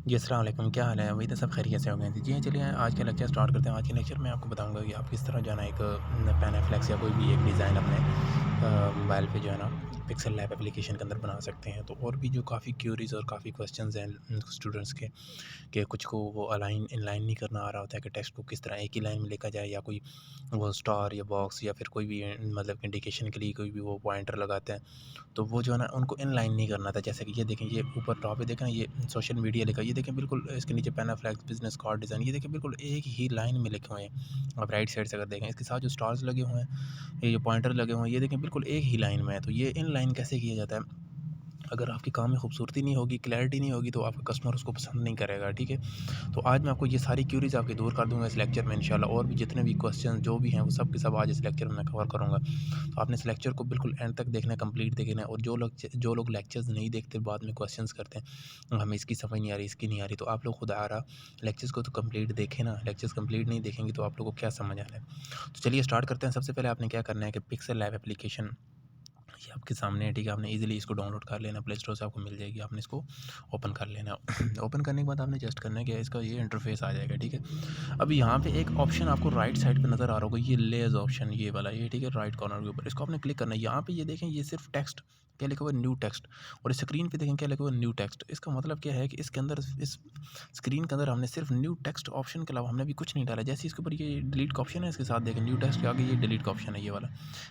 जी, अस्सलाम वालेकुम, क्या हाल है? उम्मीद है सब खैरियत से होंगे। जी हाँ, चलिए आज का लेक्चर स्टार्ट करते हैं। आज के लेक्चर में आपको बताऊँगा कि आप किस तरह जो है ना एक पेनाफ्लेक्स या कोई भी एक डिज़ाइन अपने मोबाइल पे जो है ना पिक्सेल लैब एप्लीकेशन के अंदर बना सकते हैं। तो और भी जो काफ़ी क्यूरीज़ और काफ़ी क्वेश्चंस हैं स्टूडेंट्स के, कि कुछ को वो अलाइन इनलाइन नहीं करना आ रहा होता है कि टेक्स्ट को किस तरह एक ही लाइन में लिखा जाए, या कोई वो स्टार या बॉक्स या फिर कोई भी मतलब इंडिकेशन के लिए कोई भी वो पॉइंटर लगाते हैं। तो वो जो है ना उनको इनलाइन नहीं करना था। जैसे कि ये देखें, ये ऊपर टॉप पे देखें ना, ये सोशल मीडिया लिखा है, ये देखें बिल्कुल इसके नीचे पेनाफ्लेक्स बिज़नेस कार्ड डिज़ाइन, ये देखें बिल्कुल एक ही लाइन में लिखे हुए हैं। आप राइट साइड से अगर देखें, इसके साथ जो स्टार्स लगे हुए हैं, ये जो पॉइंटर लगे हुए हैं, ये देखें बिल्कुल एक ही लाइन में है। तो ये इनलाइन कैसे किया जाता है? अगर आपके काम में खूबसूरती नहीं होगी, क्लैरिटी नहीं होगी, तो आपका कस्टमर उसको पसंद नहीं करेगा, ठीक है? तो आज मैं आपको ये सारी क्यूरीज़ आपकी दूर कर दूँगा इस लेक्चर में इंशाल्लाह, और भी जितने भी क्वेश्चन जो भी हैं वो सब के सब आज इस लेक्चर में मैं कवर करूँगा। तो आपने इस लेक्चर को बिल्कुल एंड तक देखना है, कंप्लीट देखना है। और जो लोग लेक्चर्स नहीं देखते, बाद में क्वेश्चंस करते हैं, हमें इसकी समझ नहीं आ रही, इसकी नहीं आ रही, तो आप लोग खुद आ रहा लेक्चर्स को तो कंप्लीट देखें ना। लेक्चर्स कंप्लीट नहीं देखेंगे तो आप लोगों को क्या समझ आना है? तो चलिए स्टार्ट करते हैं। सबसे पहले आपने क्या करना है कि पिक्सेल लैब एप्लीकेशन ये आपके सामने है, ठीक है? आपने ईज़िली इसको डाउनलोड कर लेना, प्ले स्टोर से आपको मिल जाएगी, आपने इसको ओपन कर लेना। ओपन करने के बाद आपने जस्ट करना है कि इसका ये इंटरफेस आ जाएगा, ठीक है? अब यहाँ पे एक ऑप्शन आपको राइट साइड पे नज़र आ रहा होगा, ये लेयर्स ऑप्शन, ये वाला, ये ठीक है, राइट कॉर्नर के ऊपर, इसको आपने क्लिक करना है। यहाँ पे ये देखें, ये सिर्फ टेक्स्ट, क्या लिखा हुआ है? New text. और स्क्रीन पे देखें क्या लिखा हुआ है? New text. इसका मतलब क्या है कि इसके अंदर, इस स्क्रीन के अंदर हमने सिर्फ न्यू टेक्स्ट ऑप्शन के अलावा हमने अभी कुछ नहीं डाला। जैसे इसके ऊपर ये डिलीट का ऑप्शन है, इसके साथ देखें न्यू टेक्स्ट के आगे ये डिलीट का ऑप्शन है, ये वाला।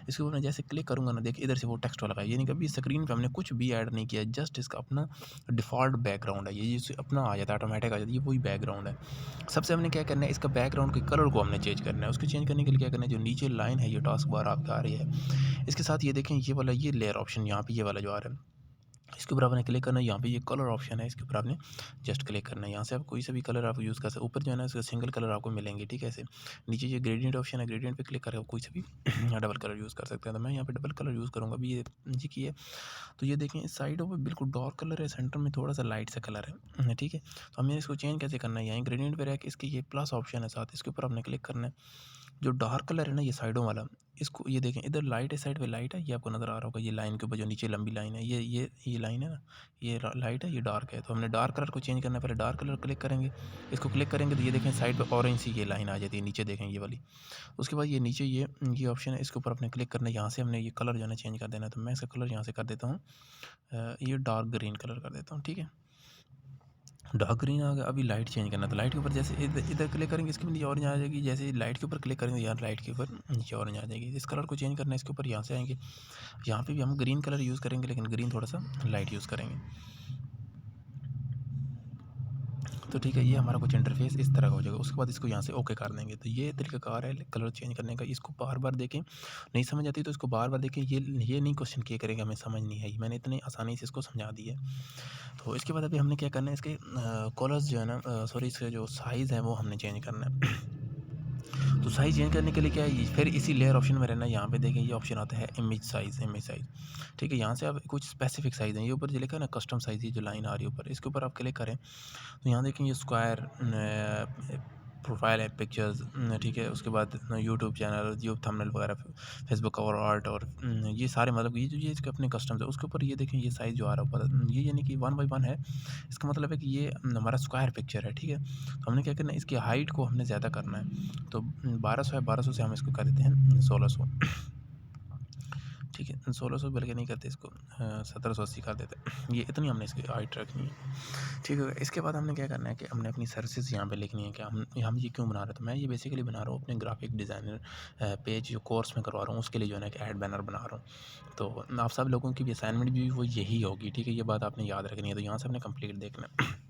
इसके ऊपर मैं जैसे क्लिक करूँगा ना, देखिए इधर से वो टेक्स्ट वाला है, यानी कि अभी स्क्रीन पे हमने कुछ भी ऐड नहीं किया है, जस्ट इसका अपना डिफ़ॉल्ट बैकग्राउंड है, ये जिससे अपना आ जाता है, ऑटोमेटिक आ जाता है, ये वही बैकग्राउंड है। सबसे हमने क्या करना है, इसका बैकग्राउंड के कलर को हमने चेंज करना है। उसको चेंज करने के लिए क्या करना है, जो नीचे लाइन है, ये टास्क बार आपका आ रही है, इसके साथ ये देखें, ये वाला, ये लेयर ऑप्शन यहाँ पे, ये वाला जो आ रहा है, इसके ऊपर आपने क्लिक करना है। यहाँ पे ये कलर ऑप्शन है, इसके ऊपर आपने जस्ट क्लिक करना है। यहाँ से आप कोई सा भी कलर आप यूज़ कर सकते, ऊपर जो है ना इसका सिंगल कलर आपको मिलेंगे, ठीक है? ऐसे नीचे ये ग्रेडिएंट ऑप्शन है, ग्रेडिएंट पे क्लिक करके आप कोई सा भी डबल कलर यूज़ कर सकते हैं। तो मैं यहाँ पे डबल कलर यूज़ करूँगा अभी, ये जी की है। तो ये देखें, इस साइडों पे बिल्कुल डार्क कलर है, सेंटर में थोड़ा सा लाइट सा कलर है, ठीक है? तो हमें इसको चेंज कैसे करना है, यहाँ ग्रेडिएंट पे रह के इसके ये प्लस ऑप्शन है साथ, इसके ऊपर आपने क्लिक करना है। जो डार्क कलर है ना, ये साइडों वाला, इसको ये देखें, इधर लाइट है, साइड पे लाइट है, ये आपको नज़र आ रहा होगा, ये लाइन के ऊपर जो नीचे लंबी लाइन है, ये लाइन है ना, ये लाइट है, ये डार्क है। तो हमने डार्क कलर को चेंज करना है, पहले डार्क कलर क्लिक करेंगे। इसको क्लिक करेंगे तो ये देखें साइड पे ऑरेंज सी ये लाइन आ जाती है, नीचे देखें ये वाली। उसके बाद ये नीचे ये ऑप्शन है, इसके ऊपर आपने क्लिक करना है। यहाँ से हमने ये कलर जो है ना चेंज कर देना है, तो मैं इसका कलर यहाँ से कर देता हूँ, ये डार्क ग्रीन कलर कर देता हूँ, ठीक है? डार्क ग्रीन आ गया। अभी लाइट चेंज करना है, तो लाइट के ऊपर जैसे इधर इधर क्लिक करेंगे, इसके भी नीचे ऑरेंज आ जाएगी। जैसे लाइट के ऊपर क्लिक करेंगे, यार लाइट के ऊपर नीचे ऑरेंज आ जाएगी। इस कलर को चेंज करना है, इसके ऊपर यहाँ से आएंगे, यहाँ पे भी हम ग्रीन कलर यूज़ करेंगे, लेकिन ग्रीन थोड़ा सा लाइट यूज़ करेंगे। तो ठीक है, ये हमारा कुछ इंटरफेस इस तरह का हो जाएगा। उसके बाद इसको यहाँ से ओके कर देंगे। तो ये तरीकाकार है कलर चेंज करने का। इसको बार बार देखें, नहीं समझ आती तो इसको बार बार देखें। ये नहीं क्वेश्चन किया करेंगे हमें समझ नहीं आई, मैंने इतनी आसानी से इसको समझा दी है। तो इसके बाद अभी हमने क्या करना है, इसके कलर्स जो है ना, सॉरी, इसका जो साइज़ है वो हमने चेंज करना है। तो साइज़ चेंज करने के लिए क्या है, फिर इसी लेयर ऑप्शन में रहना है। यहाँ पे देखें, ये ऑप्शन आता है इमेज साइज़, ठीक है? यहाँ से आप कुछ स्पेसिफिक साइज़ है, ये ऊपर जो लिखा है ना कस्टम साइज़, ये जो लाइन आ रही है ऊपर, इसके ऊपर आप क्लिक करें तो यहाँ देखें, ये स्क्वायर प्रोफाइल है, पिक्चर्स, ठीक है? उसके बाद यूट्यूब चैनल, यूट्यूब थंबनेल वगैरह, फेसबुक कवर आर्ट, और ये सारे, मतलब ये इसके अपने कस्टम्स है। उसके ऊपर ये देखें, ये साइज़ जो आ रहा है ऊपर, ये यानी कि 1 बाई 1 है। इसका मतलब है कि ये हमारा स्क्वायर पिक्चर है, ठीक है? तो हमने क्या करना है, इसकी हाइट को हमने ज़्यादा करना है। तो 1200 है, 1200 से हम इसको कर देते हैं 1600, ठीक है? 1600 बल्कि नहीं करते इसको, 1780 कर देते हैं। ये इतनी हमने इसकी हाइट रखनी है, ठीक है? इसके बाद हमने क्या करना है कि हमने अपनी सर्विसेज यहाँ पे लिखनी है कि हम ये क्यों बना रहे हैं। तो मैं ये बेसिकली बना रहा हूँ अपने ग्राफिक डिज़ाइनर पेज जो कोर्स में करवा रहा हूँ, उसके लिए जो है ना एक ऐड बैनर बना रहा हूँ। तो आप सब लोगों की भी असाइनमेंट भी वो यही होगी, ठीक है? ये बात आपने याद रखनी है। तो यहाँ से हमने कंप्लीट देखना है।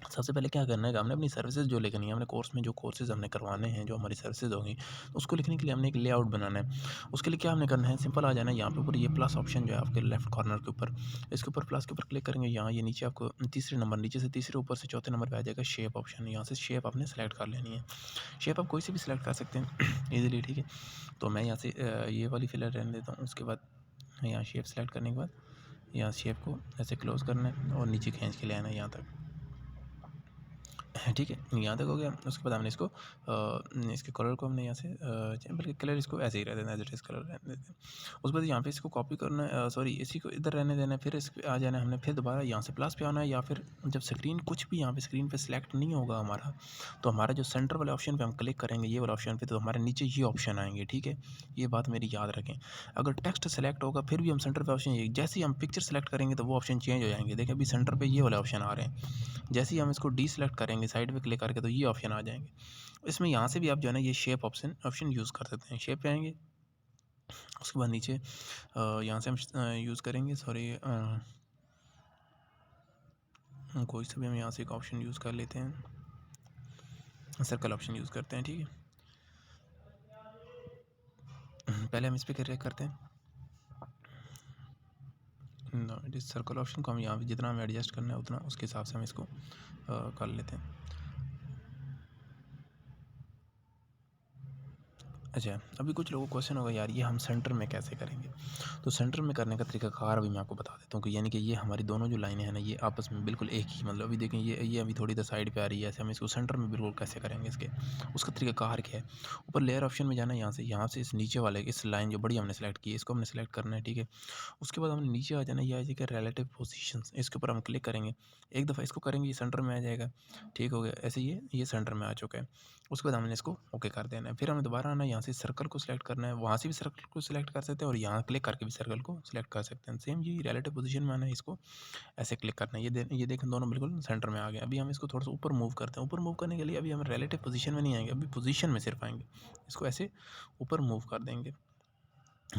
सबसे पहले क्या करना है कि हमने अपनी सर्विसेज जो लिखनी है, हमने कोर्स में जो कोर्सेज़ हमने करवाने हैं, जो हमारी सर्विसेज होंगी, उसको लिखने के लिए हमने एक लेआउट बनाना है। उसके लिए क्या हमने करना है, सिंपल आ जाना है यहाँ पे ऊपर, ये प्लस ऑप्शन जो है आपके लेफ्ट कॉर्नर के ऊपर, इसके ऊपर प्लस के ऊपर क्लिक करेंगे। यहाँ ये नीचे आपको तीसरे नंबर, नीचे से तीसरे ऊपर से चौथे नंबर पे आ जाएगा शेप ऑप्शन। यहाँ से शेप आपने सेलेक्ट कर लेनी है। शेप आप कोई सी भी सिलेक्ट कर सकते हैं ईजिली, ठीक है? तो मैं यहाँ से ये वाली फिलर रहने देता हूँ। उसके बाद यहाँ शेप सेलेक्ट करने के बाद यहाँ शेप को ऐसे क्लोज करना है और नीचे खींच के ले आना है यहाँ तक। ठीक है, यहाँ तक हो गया। उसके बाद हमने इसको इसके कलर को हमने यहाँ से बल्कि कलर इसको ऐसे ही रहने देना, एज इट इज़ कलर रहने देते हैं। उसके बाद यहाँ पे इसको कॉपी करना है, सॉरी इसी को इधर रहने देना है। फिर इस पे आ जाना है हमने, फिर दोबारा यहाँ से प्लस पे आना है, या फिर जब स्क्रीन कुछ भी यहाँ पे स्क्रीन पे सिलेक्ट नहीं होगा हमारा, तो हमारा जो सेंटर वाले ऑप्शन पे हम क्लिक करेंगे, ये वाला ऑप्शन पे, तो हमारे नीचे ये ऑप्शन आएंगे। ठीक है, ये बात मेरी याद रखें। अगर टेक्स्ट सेलेक्ट होगा फिर भी हम सेंटर पे ऑप्शन, जैसे ही हम पिक्चर सेलेक्ट करेंगे तो वो ऑप्शन चेंज हो जाएंगे। देखिए अभी सेंटर पे ये वाले ऑप्शन आ रहे हैं, जैसे ही हम इसको डी सेलेक्ट करेंगे साइड पे क्लिक करके तो ये ऑप्शन आ जाएंगे। इसमें यहाँ से भी आप जो है ना ये शेप ऑप्शन यूज़ कर सकते हैं। शेप पे आएंगे, उसके बाद नीचे यहाँ से हम यूज़ करेंगे, सॉरी कोई सा भी हम यहाँ से एक ऑप्शन यूज़ कर लेते हैं, सर्कल ऑप्शन यूज़ करते हैं। ठीक है, पहले हम इस पर क्लिक करते हैं, इस सर्कल ऑप्शन को हम यहाँ पे जितना हमें एडजस्ट करना है उतना उसके हिसाब से हम इसको कर लेते हैं। अच्छा, अभी कुछ लोगों को क्वेश्चन होगा यार ये हम सेंटर में कैसे करेंगे। तो सेंटर में करने का तरीकाकार भी मैं आपको बता देता हूँ कि यानी कि ये हमारी दोनों जो लाइनें हैं ना, ये आपस में बिल्कुल एक ही, मतलब अभी देखें ये अभी थोड़ी इधर साइड पे आ रही है, ऐसे हम इसको सेंटर में बिल्कुल कैसे करेंगे इसके, उसका तरीकाकार क्या है। ऊपर लेयर ऑप्शन में जाना है, यहाँ से इस नीचे वाले इस लाइन जो बड़ी हमने सेलेक्ट की है इसको हमने सेलेक्ट करना है। ठीक है, उसके बाद हमने नीचे आ जाना है, ये आ जाएगा रिलेटिव पोजीशंस, इसके ऊपर हम क्लिक करेंगे, एक दफ़ा इसको करेंगे ये सेंटर में आ जाएगा। ठीक हो गया, ऐसे ये सेंटर में आ चुका है। उसके बाद हमने इसको ओके कर देना है। फिर हमें दोबारा आना है, यहाँ से सर्कल को सिलेक्ट करना है, वहाँ से भी सर्कल को सिलेक्ट कर सकते हैं और यहाँ क्लिक करके भी सर्कल को सिलेक्ट कर सकते हैं। सेम ये रिलेटिव पोजीशन में आना है, इसको ऐसे क्लिक करना है। ये देखें दोनों बिल्कुल सेंटर में आ गए। अभी हम इसको थोड़ा सा ऊपर मूव करते हैं। ऊपर मूव करने के लिए अभी हम रिलेटिव पोजीशन में नहीं आएंगे, अभी पोजीशन में सिर्फ आएंगे। इसको ऐसे ऊपर मूव कर देंगे,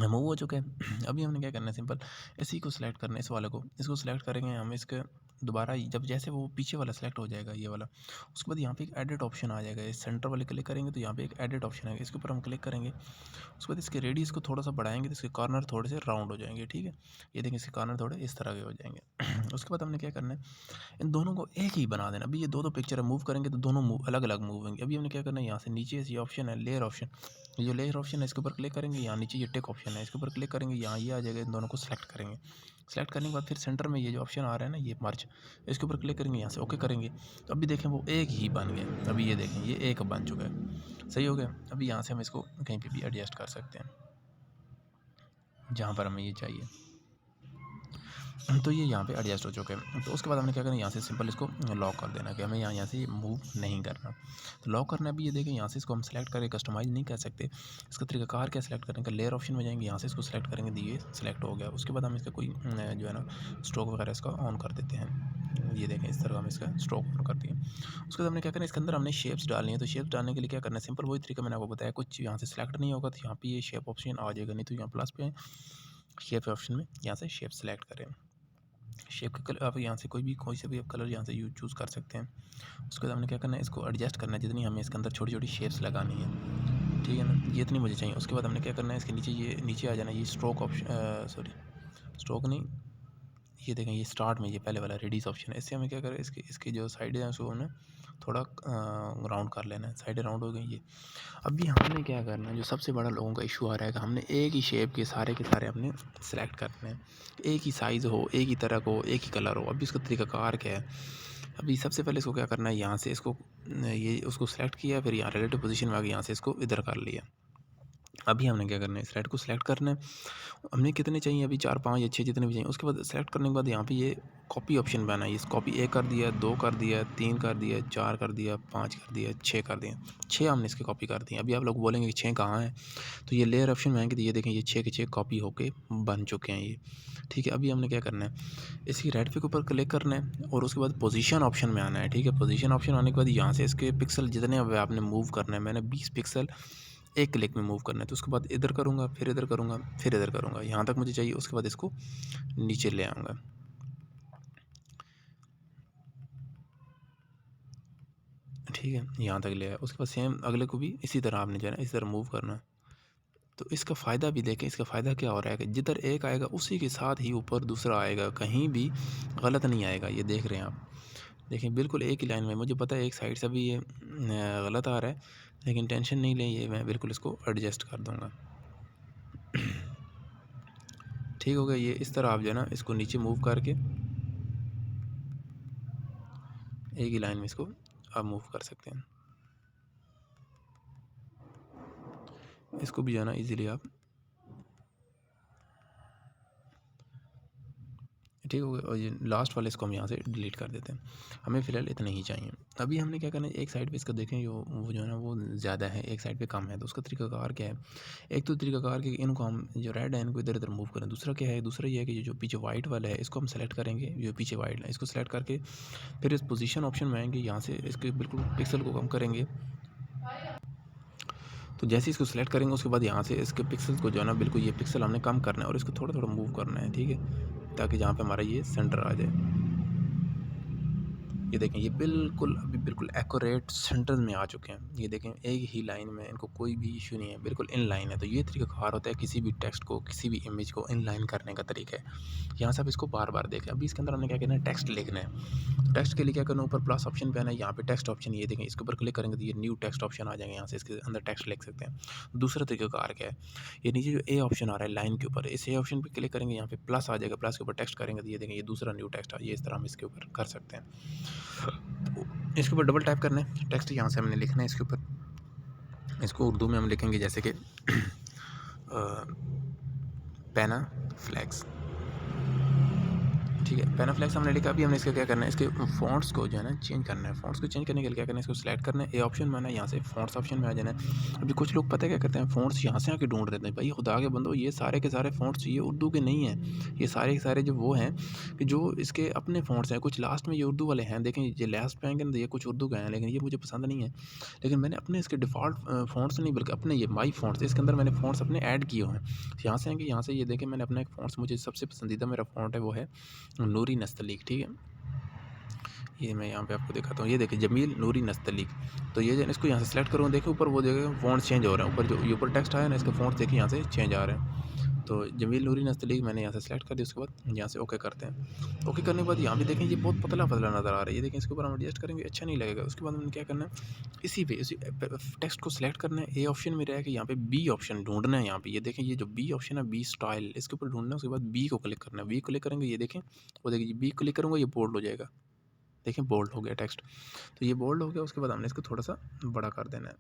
मूव हो चुका है। अभी हमने क्या करना है, सिंपल इसी को सिलेक्ट करना है, इस वाले को, इसको सिलेक्ट करेंगे हम। इसके दोबारा जब जैसे वो पीछे वाला सेलेक्ट हो जाएगा ये वाला, उसके बाद यहाँ पे एक एडिट ऑप्शन आ जाएगा। इस सेंटर वाले क्लिक करेंगे तो यहाँ पे एक एडिट ऑप्शन आएगा, इसके ऊपर हम क्लिक करेंगे। उसके बाद इसके रेडियस को थोड़ा सा बढ़ाएंगे तो इसके कॉर्नर थोड़े से राउंड हो जाएंगे। ठीक है, ये देखें इसके कॉर्नर थोड़े इस तरह के हो जाएंगे। उसके बाद हमने क्या करना है, इन दोनों को एक ही बना देना। अभी ये दो पिक्चर मूव करेंगे तो दोनों मूव अलग अलग मूव होंगे। अभी हमने क्या करना है, यहाँ से नीचे ये ऑप्शन है लेयर ऑप्शन, ये जो लेयर ऑप्शन है इसके ऊपर क्लिक करेंगे, यहाँ नीचे ये टिक ऑप्शन है इसके ऊपर क्लिक करेंगे, यहाँ ये आ जाएगा। इन दोनों को सेलेक्ट करेंगे, सेलेक्ट करने के बाद फिर सेंटर में ये जो ऑप्शन आ रहा है ना, ये मर्ज, इसके ऊपर क्लिक करेंगे, यहाँ से ओके करेंगे। तो अभी देखें वो एक ही बन गया। अभी ये देखें ये एक बन चुका है, सही हो गया। अभी यहाँ से हम इसको कहीं पे भी एडजस्ट कर सकते हैं जहाँ पर हमें ये चाहिए। तो ये यहाँ पे एडजस्ट हो चुके हैं। तो उसके बाद हमने क्या करना है, यहाँ से सिंपल इसको लॉक कर देना कि हमें यहाँ से मूव नहीं करना। तो लॉक करना भी ये देखें, यहाँ से इसको हम सेलेक्ट करके कस्टमाइज़ नहीं कर सकते। इसका तरीकाकार क्या, सेलेक्ट करने का लेयर ऑप्शन में जाएंगे, यहाँ से इसको सेलेक्ट करेंगे तो ये सेलेक्ट हो गया। उसके बाद हम इसका कोई जो है ना स्ट्रोक वगैरह इसका ऑन कर देते हैं। ये देखें इस तरह हम इसका स्ट्रोक ऑन कर दिए। उसके बाद हमने क्या करना है, इसके अंदर हमने शेप्स डालनी है। तो शेप्स डालने के लिए क्या करना है, सिंपल वही तरीका मैंने आपको बताया। कुछ यहाँ से सेलेक्ट नहीं होगा तो यहाँ पे ये शेप ऑप्शन आ जाएगा, नहीं तो यहाँ प्लस पे शेप ऑप्शन में यहाँ से शेप सेलेक्ट करें। शेप का कलर आप यहाँ से कोई से भी आप कलर यहाँ से चूज़ कर सकते हैं। उसके बाद हमने क्या करना है, इसको एडजस्ट करना है जितनी हमें इसके अंदर छोटी छोटी शेप्स लगानी है। ठीक है ना, ये इतनी मुझे चाहिए। उसके बाद हमने क्या करना है, इसके नीचे ये नीचे आ जाना है, ये स्ट्रोक ऑप्शन, सॉरी स्ट्रोक नहीं, ये देखें ये स्टार्ट में ये पहले वाला रेडियस ऑप्शन है। इससे हमें क्या करें, इसकी जो साइड है उसको हमने थोड़ा राउंड कर लेना है। साइडें राउंड हो गई ये। अभी हमने क्या करना है, जो सबसे बड़ा लोगों का इशू आ रहा है कि हमने एक ही शेप के सारे हमने सेलेक्ट करने हैं, एक ही साइज़ हो, एक ही तरह को, एक ही कलर हो। अभी इसका तरीकाकार क्या है, अभी सबसे पहले इसको क्या करना है, यहाँ से इसको ये उसको सेलेक्ट किया, फिर यहाँ रिलेटिव पोजीशन में आके यहाँ से इसको इधर कर लिया। अभी हमने क्या करना है, स्लाइड को सिलेक्ट करना है। हमने कितने चाहिए, अभी 4 5 या 6 जितने भी चाहिए। उसके बाद सेलेक्ट करने के बाद यहाँ पे ये कॉपी ऑप्शन पे आना है। इस कॉपी 1 कर दिया, 2 कर दिया, 3 कर दिया, 4 कर दिया, 5 कर दिया, 6 कर दिया। 6 हमने इसकी कॉपी कर दी। अभी आप लोग बोलेंगे कि 6 कहाँ है, तो ये लेयर ऑप्शन में आएंगे तो ये देखें ये 6 के 6 कॉपी होके बन चुके हैं ये। ठीक है, अभी हमने क्या करना है, इसकी राइट पे के ऊपर क्लिक करना है और उसके बाद पोजीशन ऑप्शन में आना है। ठीक है, पोजीशन ऑप्शन आने के बाद यहाँ से इसके पिक्सल जितने आपने मूव करना है, मैंने 20 पिक्सल एक क्लिक में मूव करना है। तो उसके बाद इधर करूँगा, फिर इधर करूँगा, फिर इधर करूँगा, यहाँ तक मुझे चाहिए। उसके बाद इसको नीचे ले आऊँगा। ठीक है, यहाँ तक ले आया। उसके बाद सेम अगले को भी इसी तरह आपने जो है ना इसी तरह मूव करना है। तो इसका फ़ायदा भी देखें, इसका फ़ायदा क्या हो रहा है कि जिधर एक आएगा उसी के साथ ही ऊपर दूसरा आएगा, कहीं भी गलत नहीं आएगा। ये देख रहे हैं आप, देखें बिल्कुल एक ही लाइन में। मुझे पता है एक साइड से भी ये गलत आ रहा है, लेकिन टेंशन नहीं लें, ये मैं बिल्कुल इसको एडजस्ट कर दूँगा। ठीक हो गया। ये इस तरह आप जो है ना इसको नीचे मूव करके एक ही लाइन में इसको आप मूव कर सकते हैं। इसको भी जो है ना ईज़िली आप ठीक हो गया। और ये लास्ट वाले इसको हम यहाँ से डिलीट कर देते हैं, हमें फ़िलहाल इतना ही चाहिए। अभी हमने क्या करना है, एक साइड पे इसका देखें वो जो है ना वो ज़्यादा है, एक साइड पे कम है, तो उसका तरीकाकार क्या है। एक तो तरीकाकार कि इनको हम जो रेड है इनको इधर इधर मूव करें। दूसरा क्या है, दूसरा ये है कि जो पीछे वाइट वाला है इसको हम सेलेक्ट करेंगे, जो पीछे वाइट है इसको सेलेक्ट करके फिर इस पोजीशन ऑप्शन में आएंगे, यहाँ से इसके बिल्कुल पिक्सल को कम करेंगे। तो जैसे ही इसको सेलेक्ट करेंगे उसके बाद यहाँ से इसके पिक्सल्स को जो है ना बिल्कुल ये पिक्सल हमने कम करना है और इसको थोड़ा थोड़ा मूव करना है, ठीक है, ताकि जहाँ पे हमारा ये सेंटर आ जाए। ये देखें ये बिल्कुल अभी बिल्कुल एक्यूरेट सेंटर में आ चुके हैं। ये देखें एक ही लाइन में, इनको कोई भी इशू नहीं है, बिल्कुल इन लाइन है। तो ये तरीकाकार होता है किसी भी टेक्स्ट को, किसी भी इमेज को इन लाइन करने का तरीका है। यहाँ से आप इसको बार बार देखें। अभी इसके अंदर हमने क्या करना है, टेक्स्ट लिखना है। तो टेक्स्ट के लिए क्या करना है, ऊपर प्लस ऑप्शन पे आना है, यहाँ पे टेक्स्ट ऑप्शन, ये देखें इसके ऊपर क्लिक करेंगे तो ये न्यू टेक्स्ट ऑप्शन आ जाएगा, यहाँ से इसके अंदर टेक्स्ट लिख सकते हैं। दूसरा तरीकाकार क्या है, ये नीचे जो ए ऑप्शन आ रहा है लाइन के ऊपर, इस ए ऑप्शन पे क्लिक करेंगे, यहाँ पे प्लस आ जाएगा, प्लस के ऊपर टेक्स्ट करेंगे तो ये देखें ये दूसरा न्यू टेक्स्ट आ, ये इस तरह हम इसके ऊपर कर सकते हैं। तो इसके ऊपर डबल टाइप करना है, टेक्स्ट यहाँ से हमने लिखना है इसके ऊपर। इसको उर्दू में हम लिखेंगे जैसे कि पैना फ्लैक्स, ठीक है, पैनाफ्लेक्स हमने लिखा। अभी हमने इसका क्या करना है, इसके फ़ॉन्ट्स को जो है ना चेंज करना है। फ़ॉन्ट्स को चेंज करने के लिए क्या करना है, इसको सेलेक्ट करना है, ए ऑप्शन में आना है, यहाँ से फ़ॉन्ट्स ऑप्शन में आ जाना है। अभी कुछ लोग पता है क्या करते हैं, फ़ॉन्ट्स यहाँ से आके ढूंढ रहे हैं। भाई खुदा के बंदो, ये सारे के सारे फ़ॉन्ट्स ये उर्दू के नहीं हैं, ये सारे के सारे जो वो हैं कि जो इसके अपने फ़ॉन्ट्स हैं। कुछ लास्ट में ये उर्दू वाले हैं, देखें ये लास्ट पे आएंगे ना तो ये कुछ उर्दू के हैं, लेकिन ये मुझे पसंद नहीं है। लेकिन मैंने अपने इसके डिफ़ॉल्ट फ़ॉन्ट्स नहीं बल्कि अपने ये माई फ़ॉन्ट्स, इसके अंदर मैंने फ़ॉन्ट्स अपने ऐड किए हुए हैं। यहाँ से आएंगे, यहाँ से ये देखें मैंने अपना एक फ़ॉन्ट्स, मुझे सबसे पसंदीदा मेरा फ़ॉन्ट है वो है नूरी नस्तलीक, ठीक है। ये मैं यहाँ पे आपको दिखाता हूँ, ये देखिए जमील नूरी नस्तलीक। तो ये जो इसको यहाँ से सेलेक्ट करूँ, देखिए ऊपर वो जगह फ़ॉन्ट चेंज हो रहा है, ऊपर जो ये ऊपर टेक्स्ट आया ना इसका फ़ॉन्ट देखिए यहाँ से चेंज आ रहा है। तो जमील नूरी नस्तलीक मैंने यहाँ से सेलेक्ट कर दिया, उसके बाद यहाँ से ओके करते हैं। ओके करने के बाद यहाँ भी देखें ये बहुत पतला पतला नज़र आ रहा है, ये देखें इसके ऊपर हम एडजस्ट करेंगे अच्छा नहीं लगेगा। उसके बाद हमने क्या करना है, इसी टेक्स्ट को सेलेक्ट करना है, ए ऑप्शन में रह के यहाँ पे बी ऑप्शन ढूंढना है। यहाँ पे ये देखें ये जो बी ऑप्शन है, बी स्टाइल, इसके ऊपर ढूंढना है। उसके बाद बी को क्लिक करना है, बी क्लिक करेंगे, ये देखें वो देखिए बी क्लिक करूँगा ये बोल्ड हो जाएगा, देखें बोल्ड हो गया टेक्स्ट। तो ये बोल्ड हो गया, उसके बाद हमने इसको थोड़ा सा बड़ा कर देना है।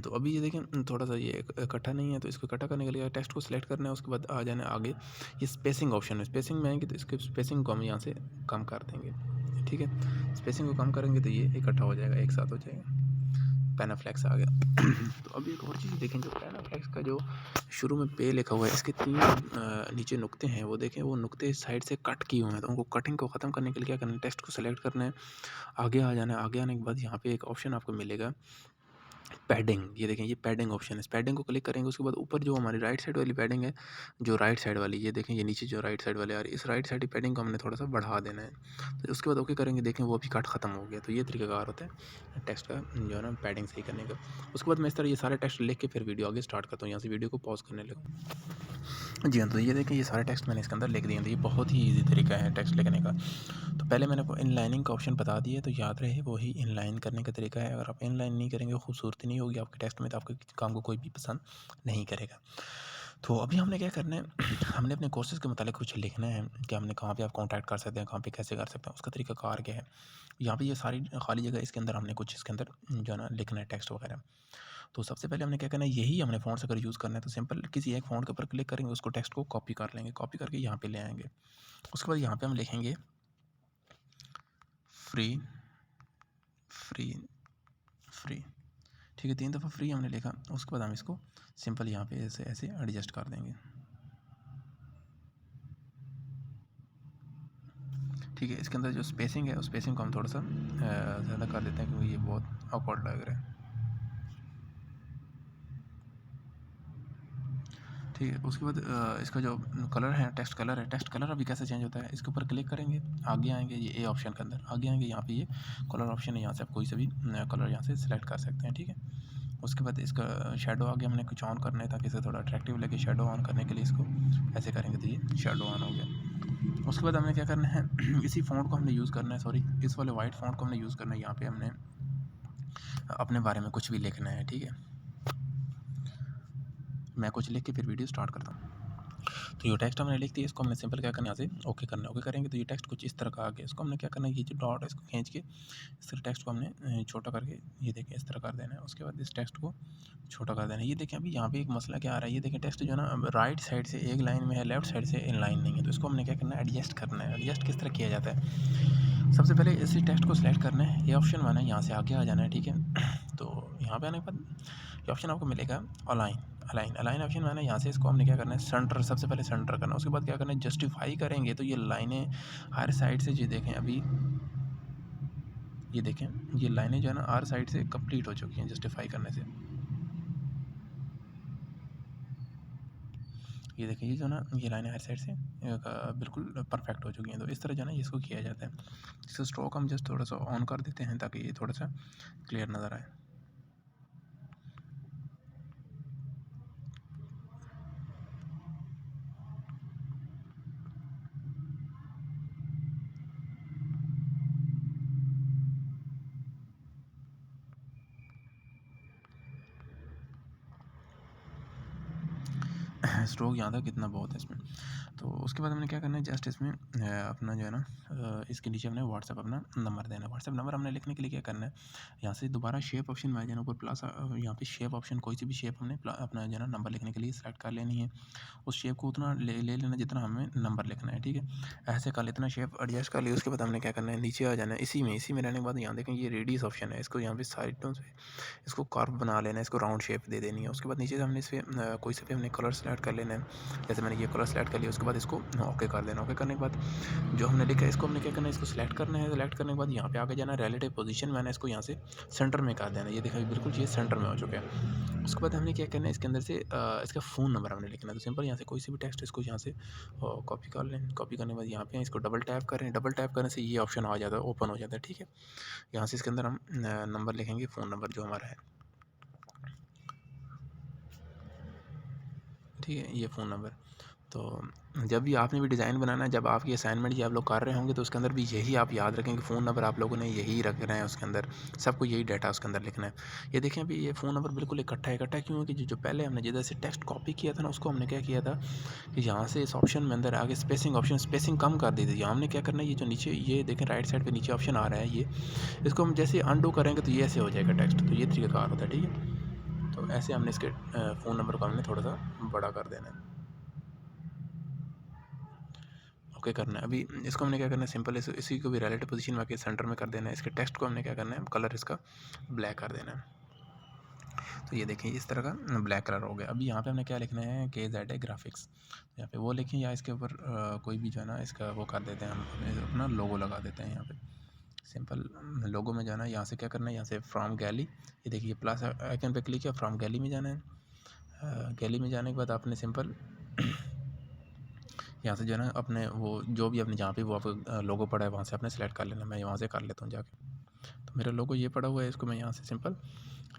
तो अभी ये देखें थोड़ा सा ये इकट्ठा नहीं है, तो इसको इकट्ठा करने के लिए टेक्स्ट को सिलेक्ट करना है। उसके बाद आ जाना है आगे, ये स्पेसिंग ऑप्शन है, स्पेसिंग में आएंगे तो इसके स्पेसिंग को हम यहाँ से कम कर देंगे, ठीक है। स्पेसिंग को कम करेंगे तो ये इकट्ठा हो जाएगा, एक साथ हो जाएगा। पैनाफ्लेक्स आ गया। तो अभी एक और चीज़ देखें, जो पैनाफ्लेक्स का जो शुरू में पे लिखा हुआ है, इसके 3 नीचे नुक्ते हैं, वो देखें वो नुक्ते साइड से कट किए हुए हैं। तो उनको कटिंग को ख़त्म करने के लिए क्या करना है, टेक्स्ट को सेलेक्ट करना है, आगे आ जाना है। आगे आने के बाद यहाँ पे एक ऑप्शन आपको मिलेगा पैडिंग, ये देखें ये पैडिंग ऑप्शन है, इस पैडिंग को क्लिक करेंगे। उसके बाद ऊपर जो हमारी राइट साइड वाली पैडिंग है, जो राइट साइड वाली, ये देखें ये नीचे जो राइट साइड वाले आ रही है, इस राइट साइड की पैडिंग को हमने थोड़ा सा बढ़ा देना है। तो उसके बाद ओके करेंगे, देखें वो अभी कट ख़त्म हो गया। तो ये तरीकाकार होता है टेक्स्ट का जो है ना पैडिंग सही करने का। उसके बाद मैं इस तरह ये सारे टेक्स्ट लिख के फिर वीडियो आगे स्टार्ट करता हूँ। यहाँ से वीडियो को पॉज करने लगा। जी हाँ, तो ये देखें ये सारे टेक्स्ट मैंने इसके अंदर लिख दिए। तो ये बहुत ही ईजी तरीका है टेक्स्ट लिखने का। तो पहले मैंने आपको इनलाइनिंग का ऑप्शन बता दिया, तो याद रहे वही इनलाइन करने का तरीका है। अगर आप इनलाइन नहीं करेंगे, खूबसूरती नहीं होगी आपके टेक्स्ट में, तो आपके काम को कोई भी पसंद नहीं करेगा। तो अभी हमने क्या करना है, हमने अपने कोर्सेज़ के मतलब कुछ लिखना है कि हमने कहाँ पे आप कॉन्टैक्ट कर सकते हैं, कहाँ पे कैसे कर सकते हैं, उसका तरीकाकार क्या है। यहाँ पे ये सारी खाली जगह, इसके अंदर हमने कुछ इसके अंदर जो है ना लिखना है टेक्स्ट वगैरह। तो सबसे पहले हमने क्या करना है, यही हमने फ़ॉन्ट्स अगर यूज़ करना है तो सिंपल किसी एक फ़ॉन्ट के ऊपर क्लिक करेंगे, उसको टेक्स्ट को कॉपी कर लेंगे, कॉपी करके यहाँ पे ले आएंगे। उसके बाद यहाँ पे हम लिखेंगे फ्री फ्री फ्री, ठीक है, 3 दफ़ा फ्री हमने लिखा। उसके बाद हम इसको सिंपल यहाँ पे ऐसे ऐसे एडजस्ट कर देंगे, ठीक है। इसके अंदर जो स्पेसिंग है उस स्पेसिंग को हम थोड़ा सा ज़्यादा कर देते हैं, क्योंकि ये बहुत ऑकवर्ड लग रहा है, ठीक है। उसके बाद इसका जो कलर है, टेक्स्ट कलर है, टेक्स्ट कलर अभी कैसे चेंज होता है, इसके ऊपर क्लिक करेंगे, आगे आएंगे, ये ए ऑप्शन के अंदर आगे आएंगे, यहाँ पे ये कलर ऑप्शन है, यहाँ से आप कोई सा भी कलर यहाँ से सिलेक्ट कर सकते हैं, ठीक है। उसके बाद इसका शेडो आगे हमने कुछ ऑन करना है ताकि इसे थोड़ा अट्रैक्टिव लगे। शेडो ऑन करने के लिए इसको ऐसे करेंगे तो ये शेडो ऑन हो गया। उसके बाद हमने क्या करना है, इसी फ़ॉन्ट को हमने यूज़ करना है, सॉरी इस वाले वाइट फ़ॉन्ट को हमने यूज़ करना है। यहाँ पे हमने अपने बारे में कुछ भी लिखना है, ठीक है। मैं कुछ लिख के फिर वीडियो स्टार्ट करता हूँ। तो ये टेक्स्ट हमने लिख दिया, इसको हमने सिंपल क्या करना है, यहाँ से ओके करना है। ओके करेंगे तो ये टेक्स्ट कुछ इस तरह का आ गया। इसको हमने क्या करना है, ये जो डॉट है इसको खींच के इस तरह टेक्स्ट को हमने छोटा करके ये देखें इस तरह कर देना है। उसके बाद इस टेक्स्ट को छोटा कर देना है। ये देखें अभी यहाँ पे एक मसला क्या आ रहा है, ये देखें टेक्स्ट जो है ना अब राइट साइड से एक लाइन में है, लेफ्ट साइड से इन लाइन नहीं है। तो इसको हमने क्या करना है, एडजस्ट करना है। एडजस्ट किस तरह किया जाता है, सबसे पहले इसी टेक्स्ट को सिलेक्ट करना है, ये ऑप्शन माना है, यहाँ से आगे आ जाना है, ठीक है। तो यहाँ पे आने के बाद ये ऑप्शन आपको मिलेगा अलाइन। अलाइन अलाइन ऑप्शन माना है, यहाँ से इसको हमने क्या करना है, सेंटर, सबसे पहले सेंटर करना है। उसके बाद क्या करना है, जस्टिफाई करेंगे तो ये लाइनें हर साइड से, ये देखें अभी ये देखें ये लाइनें जो है ना हर साइड से कंप्लीट हो चुकी हैं जस्टिफाई करने से। ये देखें ये जो ना ये लाइनें हर साइड से बिल्कुल परफेक्ट हो चुकी हैं। तो इस तरह जो है ना इसको किया जाता है। इसको स्ट्रोक हम जस्ट थोड़ा सा ऑन कर देते हैं ताकि ये थोड़ा सा क्लियर नज़र आए। स्ट्रोक यहाँ था कितना बहुत है इसमें। तो उसके बाद हमने क्या करना है, जस्ट इसमें अपना जो है ना इसके नीचे हमने व्हाट्सएप अपना नंबर देना है। व्हाट्सएप नंबर हमने लिखने के लिए क्या करना है, यहाँ से दोबारा शेप ऑप्शन में आ जाना, ऊपर प्लस यहाँ पे शेप ऑप्शन, कोई सी भी शेप हमने अपना जो है ना नंबर लिखने के लिए सेलेक्ट कर लेनी है। उस शेप को उतना ले लेना जितना हमें नंबर लिखना है, ठीक है। ऐसे कर इतना शेप एडजस्ट कर लिया। उसके बाद हमने क्या करना है, नीचे आ जाना है, इसी में रहने के बाद यहाँ देखें ये रेडियस ऑप्शन है, इसको यहाँ पे साइडों से इसको कर्व बना लेना है, इसको राउंड शेप दे देनी है। उसके बाद नीचे से हमने इस पर कोई से भी हमने कलर सेलेक्ट कर लेना है। जैसे मैंने ये कलर सेलेक्ट कर लिया, उसके बाद इसको ओके कर देना। ओके करने के बाद जो हमने लिखा है इसको हमने क्या करना है, इसको सेलेक्ट करना है। सेलेक्ट करने के बाद यहाँ पे आगे जाना है, रिलेटिव पोजीशन मैंने इसको यहाँ से सेंटर में कर देना है। ये देखा बिल्कुल ये सेंटर में हो चुका है। उसके बाद हमने क्या करना है, इसके अंदर से इसका फ़ोन नंबर हमने लिखना है। तो सिंपल यहाँ से कोई सी भी टेक्स्ट इसको यहाँ से कॉपी कर लें। कॉपी करने के बाद यहाँ पे इसको डबल टैप करें। डबल टैप करने से ये ऑप्शन आ जाता है, ओपन हो जाता है, ठीक है। यहाँ से इसके अंदर हम नंबर लिखेंगे, फ़ोन नंबर जो हमारा है, ठीक है, ये फ़ोन नंबर। तो जब भी आपने भी डिज़ाइन बनाना है, जब आपकी असाइनमेंट ये आप लोग कर रहे होंगे तो उसके अंदर भी यही आप याद रखें कि फ़ोन नंबर आप लोगों ने यही रखना है, उसके अंदर सबको यही डाटा उसके अंदर लिखना है। ये देखें अभी ये फ़ोन नंबर बिल्कुल इकट्ठा क्यों है कि जो पहले हमने जिधर से टेक्स्ट कॉपी किया था ना, उसको हमने क्या किया था कि यहाँ से इस ऑप्शन में अंदर आगे स्पेसिंग कम कर दी थी। यहाँ हमने क्या करना है, ये जो नीचे ये देखें राइट साइड पर नीचे ऑप्शन आ रहा है, ये इसको हम जैसे अनडू करेंगे तो ये ऐसे हो जाएगा टेक्स्ट। तो ये तरीकाकार होता है, ठीक है। तो ऐसे हमने इसके फ़ोन नंबर को हमने थोड़ा सा बड़ा कर देना है, ओके करना है। अभी इसको हमने क्या करना है, सिंपल इसी को भी रिलेटिव पोजीशन में आके सेंटर में कर देना है। इसके टेक्स्ट को हमने क्या करना है, कलर इसका ब्लैक कर देना है। तो ये देखिए इस तरह का ब्लैक कलर हो गया। अभी यहाँ पे हमने क्या लिखना है, KZ ग्राफिक्स, यहाँ पे वो लिखें या इसके ऊपर कोई भी जो है ना इसका वो कर देते हैं, हम अपना लोगो लगा देते हैं। यहाँ पे सिंपल लोगो में जाना है, यहाँ से क्या करना है, यहाँ से फ्रॉम गैली, ये देखिए प्लस आइकन पे क्लिक किया, फ्रॉम गैली में जाना है। गैली में जाने के बाद आपने सिंपल यहाँ से जो है ना अपने वो जो भी अपने जहाँ पे वो आपका लोगो पड़ा है वहाँ से आपने सेलेक्ट कर लेना। मैं वहाँ से कर लेता हूँ जाके। तो मेरा लोगो ये पड़ा हुआ है, इसको मैं यहाँ से सिंपल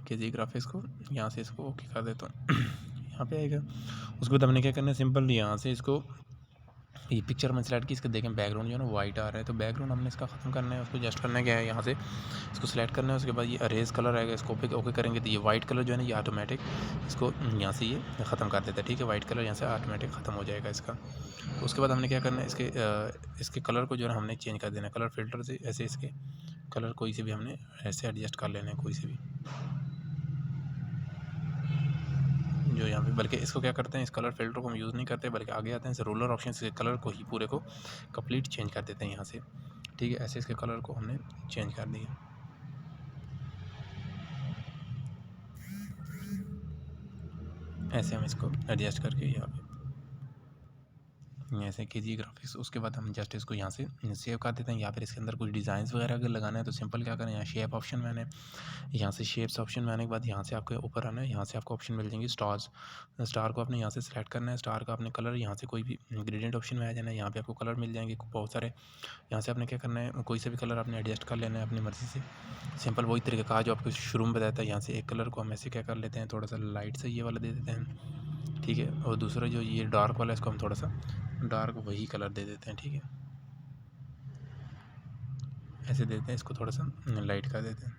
KZ ग्राफिक्स को यहाँ से इसको ओके कर देता हूँ। यहाँ पे आएगा। उसके बाद हमने क्या करना है, सिंपल यहाँ से इसको ये पिक्चर में सेलेक्ट की, इसका देखें बैकग्राउंड जो है ना वाइट आ रहा है, तो बैकग्राउंड हमने इसका ख़त्म करना है। उसको एडजस्ट करना क्या है, यहाँ से इसको सेलेक्ट करना है। उसके बाद ये अरेज कलर आएगा, इसको ओके करेंगे तो ये वाइट कलर जो है ना ये ऑटोमेटिक इसको यहाँ से ये ख़त्म कर देता है, ठीक है। वाइट कलर यहाँ से ऑटोमेटिक ख़त्म हो जाएगा इसका। तो उसके बाद हमने क्या करना है, इसके कलर को जो है हमने चेंज कर देना है। कलर फिल्टर से ऐसे इसके कलर कोई से भी हमने ऐसे एडजस्ट कर लेना है, कोई से भी जो यहाँ पे। बल्कि इसको क्या करते हैं, इस कलर फिल्टर को हम यूज़ नहीं करते, बल्कि आगे आते हैं इस रोलर ऑप्शन से कलर को ही पूरे को कंप्लीट चेंज कर देते हैं यहाँ से, ठीक है। ऐसे इसके कलर को हमने चेंज कर दिया। ऐसे हम इसको एडजस्ट करके यहाँ पे ऐसे KZ ग्राफिक्स। उसके बाद हम जस्ट इसको यहाँ से सेव कर देते हैं। या फिर इसके अंदर कुछ डिज़ाइंस वगैरह अगर लगाना है तो सिंपल क्या करें, यहाँ शेप ऑप्शन में आने, यहाँ से शेप्स ऑप्शन में आने के बाद यहाँ से आपके ऊपर आना है, यहाँ से आपको ऑप्शन मिल जाएंगे स्टार्स। स्टार को आपने यहाँ से सेलेक्ट करना है। स्टार का आपने कलर यहाँ से कोई भी ग्रेडियंट ऑप्शन में आ जाना है, यहाँ पे आपको कलर मिल जाएंगे बहुत सारे। यहाँ से आपने क्या करना है, कोई से भी कलर आपने एडजस्ट कर लेना है अपनी मर्ज़ी से। सिंपल वही तरीका का जो आपको शुरू में बताया था, यहाँ से एक कलर को हम ऐसे क्या कर लेते हैं, थोड़ा सा लाइट से ये वाला दे देते हैं, ठीक है। और दूसरा जो ये डार्क वाला है इसको हम थोड़ा सा डार्क वही कलर दे देते हैं, ठीक है। ऐसे देते हैं, इसको थोड़ा सा लाइट कर देते हैं।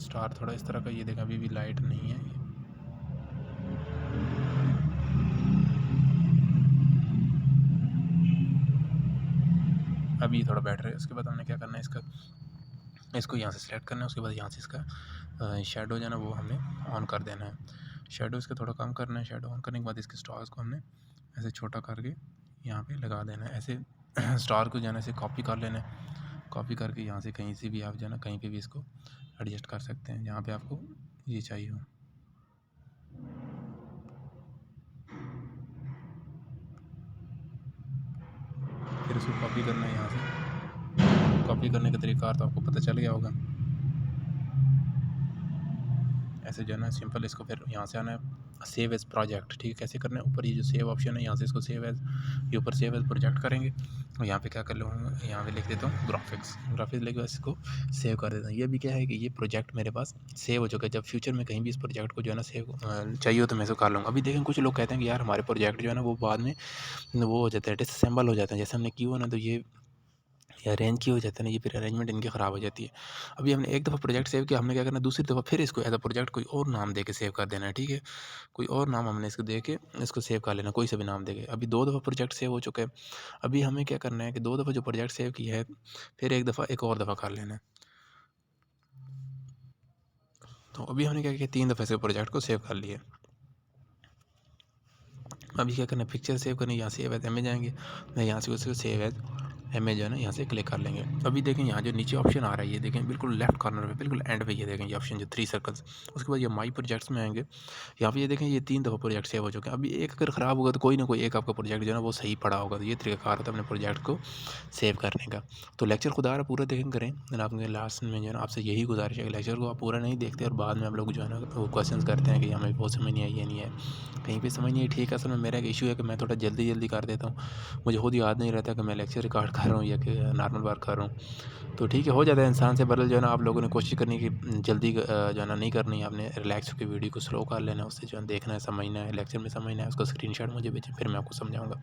स्टार थोड़ा इस तरह का, ये देखें अभी भी लाइट नहीं है। अभी थोड़ा बैठ रहा है। उसके बाद हमने क्या करना है, इसको यहाँ से सिलेक्ट करना है। उसके बाद यहाँ से इसका शेडो जो है ना वो हमने ऑन कर देना है। शेडो इसका थोड़ा कम करना है। शेडो ऑन करने के बाद इसके स्टार्स को हमने ऐसे छोटा करके यहाँ पे लगा देना है। ऐसे स्टार को जो है ना ऐसे कॉपी कर लेना है। कॉपी करके यहाँ से कहीं से भी आप जो है ना कहीं पे भी इसको एडजस्ट कर सकते हैं जहाँ पे आपको ये चाहिए हो। फिर उसको कॉपी करना है। यहाँ से कॉपी करने का तरीका तो आपको पता चल गया होगा। ऐसे जो है ना सिंपल, इसको फिर यहाँ से आना है सेव एज़ प्रोजेक्ट। ठीक है, कैसे करना है, ऊपर ये जो सेव ऑप्शन है यहाँ से इसको सेव एज़, ये ऊपर सेव एज़ प्रोजेक्ट करेंगे। और यहाँ पे क्या कर लूँगा, यहाँ पे लिख देता हूँ ग्राफिक्स लेके इसको सेव कर देता हूँ। ये भी क्या है कि ये प्रोजेक्ट मेरे पास सेव हो चुका है। जब फ्यूचर में कहीं भी इस प्रोजेक्ट को जो है ना सेव चाहिए हो तो मैं इसको कर लूँगा। अभी देखें कुछ लोग कहते हैं कि यार हमारे प्रोजेक्ट जो है ना वो बाद में वो हो जाता है, डिसअसेंबल हो जाता है। जैसे हमने किया हो ना तो ये अरेंज किए हो जाते हैं ना, ये फिर अरेंजमेंट इनकी ख़राब हो जाती है। अभी हमने एक दफ़ा प्रोजेक्ट सेव किया, हमने क्या करना है दूसरी दफ़ा फिर इसको एज़ अ प्रोजेक्ट कोई और नाम दे के सेव कर देना है। ठीक है, कोई और नाम हमने इसको दे के इसको सेव कर लेना, कोई सा भी नाम दे के। अभी 2 दफ़ा प्रोजेक्ट सेव हो चुका है। अभी हमें क्या करना है कि 2 दफ़ा जो प्रोजेक्ट सेव किया है फिर एक दफ़ा एक और दफ़ा कर लेना है। तो अभी हमने क्या किया, 3 दफ़े से प्रोजेक्ट को सेव कर लिया। अभी क्या करना है, पिक्चर सेव करनी है, यहाँ सेव एज़ में जाएंगे, यहाँ से उसको सेव एज़ में जो है ना यहाँ से क्लिक कर लेंगे। अभी देखें यहाँ जो नीचे ऑप्शन आ रहा है ये देखें बिल्कुल लेफ्ट कॉर्नर पे, बिल्कुल एंड पे, ये देखें ये ऑप्शन जो 3 सर्कल्स। उसके बाद ये माई प्रोजेक्ट्स में आएंगे, यहाँ पे ये देखें ये 3 दफ़ा प्रोजेक्ट सेव हो चुके हैं। अभी एक अगर ख़राब होगा तो कोई ना कोई एक आपका प्रोजेक्ट जो है ना वो सही पड़ा होगा। तो ये तरीका होता है अपने प्रोजेक्ट को सेव करने का। तो लेक्चर खुदा पूरा देखें करें, मैंने आपके लास्ट में जो है ना आपसे यही गुजारिश है कि लेक्चर को आप पूरा नहीं देखते और बाद में आप लोग जो है ना वो क्वेश्चन करते हैं कि हमें वो समझ नहीं आई, ये नहीं है, कहीं पे समझ नहीं आई। ठीक है, असल में मेरा एक इशू है कि मैं थोड़ा जल्दी कर देता हूँ। मुझे खुद याद नहीं रहता कि मैं लेक्चर रिकॉर्ड कर रहा हूँ या कि नॉर्मल वर्क कर रहा हूँ। तो ठीक है, हो जाता है इंसान से, बदल जो है ना आप लोगों ने कोशिश करनी कि जल्दी जो है ना नहीं करनी है, आपने रिलैक्स होकर वीडियो को स्लो कर लेना है। उससे जो है देखना है, समझना है, लेक्चर में समझना है, उसका स्क्रीनशॉट मुझे भेजें, फिर मैं आपको समझाऊंगा।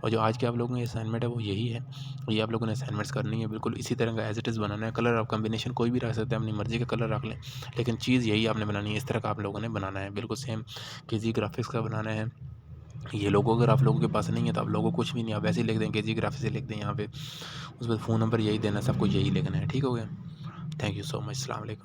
और जो आज के आप लोगों की असाइनमेंट है वो यही है, ये आप लोगों ने असाइनमेंट्स करनी है बिल्कुल इसी तरह का एज इट इज़ बनाना है। कलर आप कॉम्बिनेशन कोई भी रख सकते हैं, अपनी मर्ज़ी का कलर रख लें, लेकिन चीज़ यही आपने बनानी है, इस तरह का आप लोगों ने बनाना है बिल्कुल सेम केजी ग्राफिक्स का बनाना है। ये लोगो अगर आप लोगों के पास नहीं है तो आप लोगों कुछ भी नहीं, आप ऐसे ही लिख दें केजी ग्राफिक्स से लिख दें यहाँ पे, उस पर फ़ोन नंबर यही देना, सब कुछ यही लिखना है। ठीक हो गया, थैंक यू सो मच, अस्सलाम वालेकुम।